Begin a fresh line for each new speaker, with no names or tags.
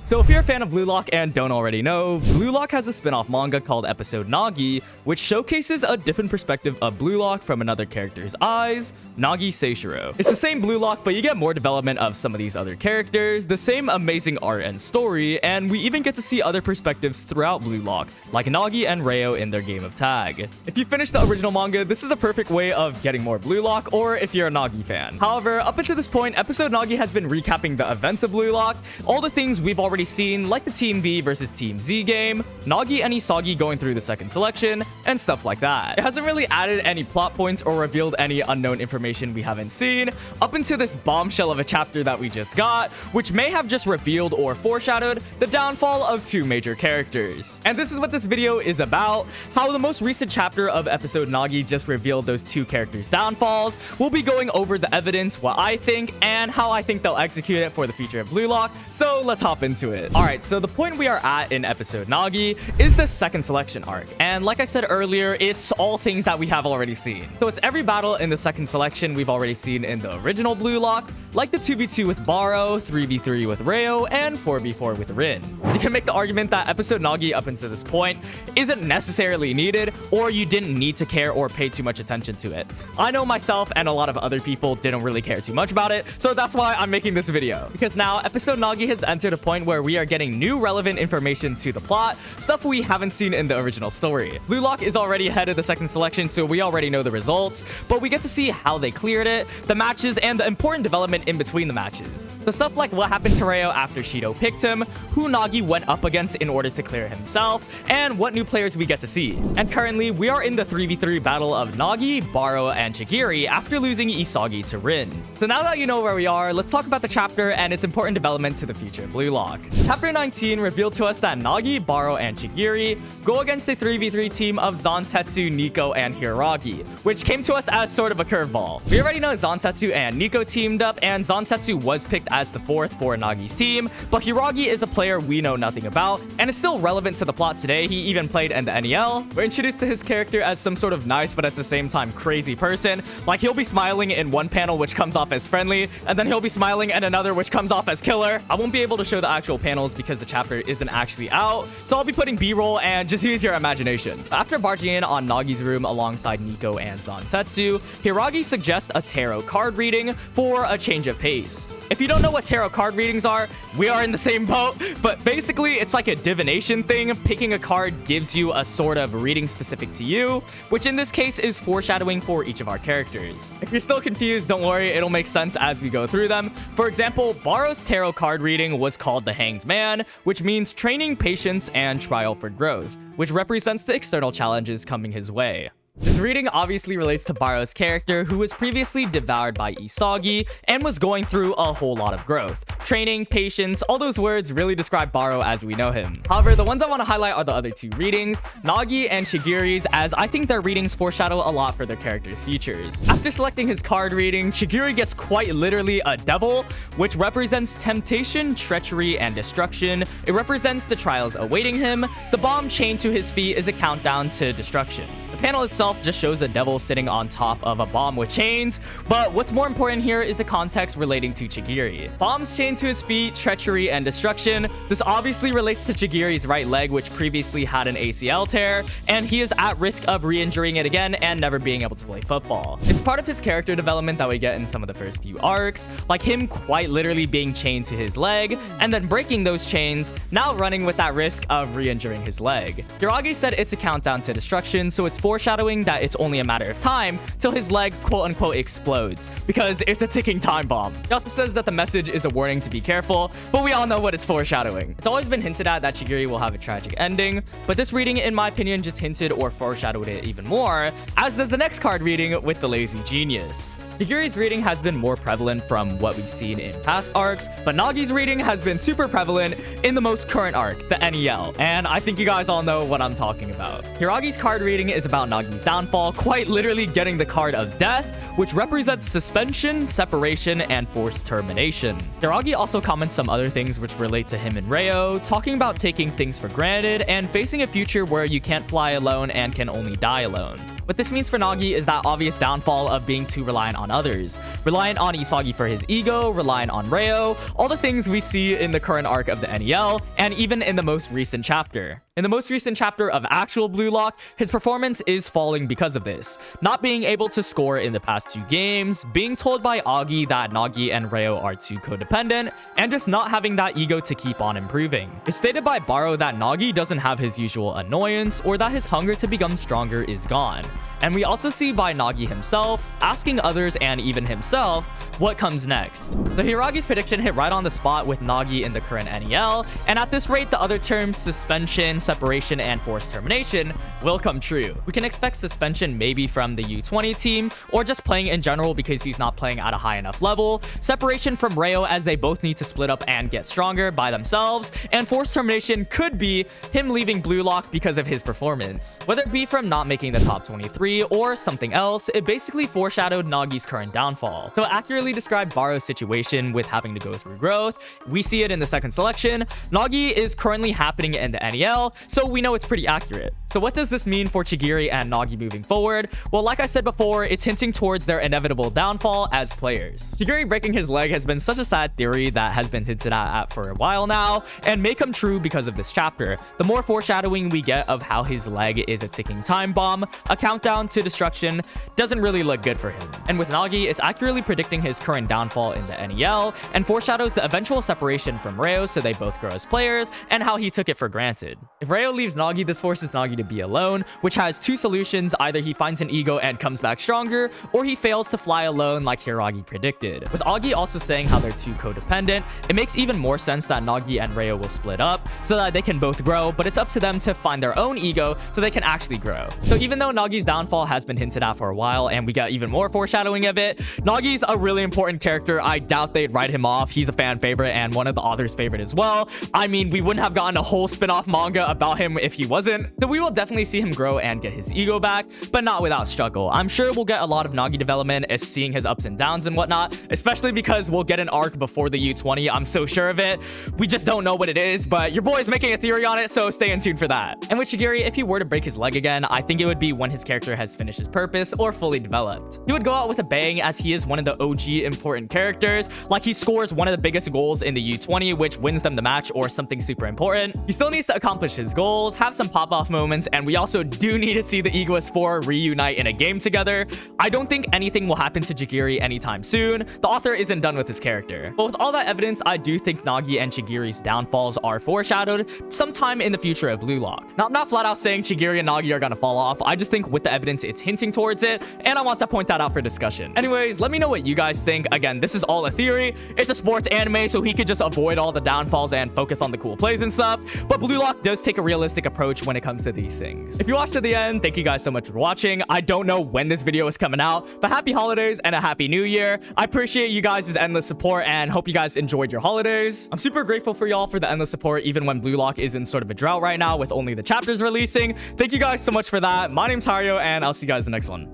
So if you're a fan of BLUELOCK and don't already know, BLUELOCK has a spin-off manga called Episode Nagi, which showcases a different perspective of BLUELOCK from another character's eyes, Nagi Seishiro. It's the same BLUELOCK, but you get more development of some of these other characters, the same amazing art and story, and we even get to see other perspectives throughout BLUELOCK, like Nagi and Hiryo in their game of tag. If you finish the original manga, this is a perfect way of getting more BLUELOCK, or if you're a Nagi fan. However, up until this point, Episode Nagi has been recapping the events of BLUELOCK, all the things we've already seen, like the Team V versus Team Z game, Nagi and Isagi going through the second selection, and stuff like that. It hasn't really added any plot points or revealed any unknown information we haven't seen, up until this bombshell of a chapter that we just got, which may have just revealed or foreshadowed the downfall of two major characters. And this is what this video is about, how the most recent chapter of Episode Nagi just revealed those two characters' downfalls. We'll be going over the evidence, what I think, and how I think they'll execute it for the future of BLUELOCK, so let's hop into it. Alright, so the point we are at in Episode Nagi is the second selection arc, and like I said earlier, it's all things that we have already seen. So it's every battle in the second selection we've already seen in the original BLUELOCK, like the 2v2 with Barou, 3v3 with Hiryo, and 4v4 with Rin. You can make the argument that Episode Nagi up until this point isn't necessarily needed, or you didn't need to care or pay too much attention to it. I know myself and a lot of other people didn't really care too much about it, so that's why I'm making this video. Because now Episode Nagi has entered a point where we are getting new relevant information to the plot, stuff we haven't seen in the original story. BLUELOCK is already ahead of the second selection, so we already know the results, but we get to see how they cleared it, the matches, and the important development in between the matches. So stuff like what happened to Hiryo after Shido picked him, who Nagi went up against in order to clear himself, and what new players we get to see. And currently, we are in the 3v3 battle of Nagi, Barou, and Chigiri after losing Isagi to Rin. So now that you know where we are, let's talk about the chapter and its important development to the future of BLUELOCK. Chapter 19 revealed to us that Nagi, Barou, and Chigiri go against the 3v3 team of Zantetsu, Nico, and Hiragi, which came to us as sort of a curveball. We already know Zantetsu and Nico teamed up, and Zantetsu was picked as the fourth for Nagi's team, but Hiragi is a player we know nothing about, and is still relevant to the plot today. He even played in the NEL. We're introduced to his character as some sort of nice but at the same time crazy person. Like, he'll be smiling in one panel which comes off as friendly, and then he'll be smiling in another which comes off as killer. I won't be able to show the actual panels because the chapter isn't actually out, so I'll be putting B-roll and just use your imagination. After barging in on Nagi's room alongside Nico and Zantetsu, Hiragi suggests a tarot card reading for a change of pace. If you don't know what tarot card readings are, we are in the same boat, but basically it's like a divination thing. Picking a card gives you a sort of reading specific to you, which in this case is foreshadowing for each of our characters. If you're still confused, don't worry, it'll make sense as we go through them. For example, Barou's tarot card reading was called the Hanged Man, which means training, patience, and trial for growth, which represents the external challenges coming his way. This reading obviously relates to Barou's character, who was previously devoured by Isagi and was going through a whole lot of growth. Training, patience, all those words really describe Barou as we know him. However, the ones I want to highlight are the other two readings, Nagi and Chigiri's, as I think their readings foreshadow a lot for their characters' futures. After selecting his card reading, Chigiri gets quite literally a devil, which represents temptation, treachery, and destruction. It represents the trials awaiting him. The bomb chained to his feet is a countdown to destruction. The panel itself just shows a devil sitting on top of a bomb with chains, but what's more important here is the context relating to Chigiri. Bombs chained to his feet, treachery, and destruction. This obviously relates to Chigiri's right leg, which previously had an ACL tear, and he is at risk of re-injuring it again and never being able to play football. It's part of his character development that we get in some of the first few arcs, like him quite literally being chained to his leg, and then breaking those chains, now running with that risk of re-injuring his leg. Hiragi said it's a countdown to destruction, so it's foreshadowing that it's only a matter of time till his leg quote-unquote explodes, because it's a ticking time bomb. He also says that the message is a warning to be careful, but we all know what it's foreshadowing. It's always been hinted at that Chigiri will have a tragic ending, but this reading, in my opinion, just hinted or foreshadowed it even more, as does the next card reading with the Lazy Genius. Chigiri's reading has been more prevalent from what we've seen in past arcs, but Nagi's reading has been super prevalent in the most current arc, the NEL, and I think you guys all know what I'm talking about. Hiragi's card reading is about Nagi's downfall, quite literally getting the card of death, which represents suspension, separation, and forced termination. Hiragi also comments some other things which relate to him and Hiryo, talking about taking things for granted and facing a future where you can't fly alone and can only die alone. What this means for Nagi is that obvious downfall of being too reliant on others. Reliant on Isagi for his ego, reliant on Hiryo, all the things we see in the current arc of the NEL, and even in the most recent chapter. In the most recent chapter of actual Blue Lock, his performance is falling because of this. Not being able to score in the past 2 games, being told by Agi that Nagi and Hiryo are too codependent, and just not having that ego to keep on improving. It's stated by Barou that Nagi doesn't have his usual annoyance, or that his hunger to become stronger is gone. And we also see by Nagi himself, asking others and even himself, what comes next. So Hiragi's prediction hit right on the spot with Nagi in the current NEL, and at this rate, the other terms suspension, separation, and forced termination will come true. We can expect suspension maybe from the U20 team, or just playing in general because he's not playing at a high enough level, separation from Hiryo as they both need to split up and get stronger by themselves, and forced termination could be him leaving Blue Lock because of his performance. Whether it be from not making the top 23 or something else, it basically foreshadowed Nagi's current downfall. So it accurately described Barou's situation with having to go through growth. We see it in the second selection. Nagi is currently happening in the NEL, so we know it's pretty accurate. So what does this mean for Chigiri and Nagi moving forward? Well, like I said before, it's hinting towards their inevitable downfall as players. Chigiri breaking his leg has been such a sad theory that has been hinted at for a while now, and may come true because of this chapter. The more foreshadowing we get of how his leg is a ticking time bomb, a countdown to destruction, doesn't really look good for him. And with Nagi, it's accurately predicting his current downfall in the NEL, and foreshadows the eventual separation from Hiryo so they both grow as players, and how he took it for granted. If Hiryo leaves Nagi, this forces Nagi to be alone, which has 2 solutions. Either he finds an ego and comes back stronger, or he fails to fly alone like Hiragi predicted. With Agi also saying how they're too codependent, it makes even more sense that Nagi and Hiryo will split up so that they can both grow, but it's up to them to find their own ego so they can actually grow. So even though Nagi's downfall has been hinted at for a while, and we got even more foreshadowing of it, Nagi's a really important character. I doubt they'd write him off. He's a fan favorite and one of the author's favorite as well. I mean, we wouldn't have gotten a whole spin-off manga about him if he wasn't. So we will definitely see him grow and get his ego back, but not without struggle. I'm sure we'll get a lot of Nagi development as seeing his ups and downs and whatnot, especially because we'll get an arc before the U20. I'm so sure of it. We just don't know what it is, but your boy's making a theory on it, so stay in tune for that. And with Chigiri, if he were to break his leg again, I think it would be when his character has finished his purpose or fully developed. He would go out with a bang as he is one of the OG important characters, like he scores one of the biggest goals in the U20, which wins them the match or something super important. He still needs to accomplish his goals, have some pop-off moments, and we also do need to see the Egoist 4 reunite in a game together. I don't think anything will happen to Chigiri anytime soon. The author isn't done with his character. But with all that evidence, I do think Nagi and Chigiri's downfalls are foreshadowed sometime in the future of Blue Lock. Now, I'm not flat out saying Chigiri and Nagi are gonna fall off. I just think with the evidence, it's hinting towards it, and I want to point that out for discussion. Anyways, let me know what you guys think. Again, this is all a theory. It's a sports anime, so he could just avoid all the downfalls and focus on the cool plays and stuff. But Blue Lock does take a realistic approach when it comes to these things. If you watched to the end, thank you guys so much for watching. I don't know when this video is coming out, but happy holidays and a happy new year. I appreciate you guys' endless support and hope you guys enjoyed your holidays. I'm super grateful for y'all for the endless support, even when Blue Lock is in sort of a drought right now with only the chapters releasing. Thank you guys so much for that. My name's Hiryo, and I'll see you guys in the next one.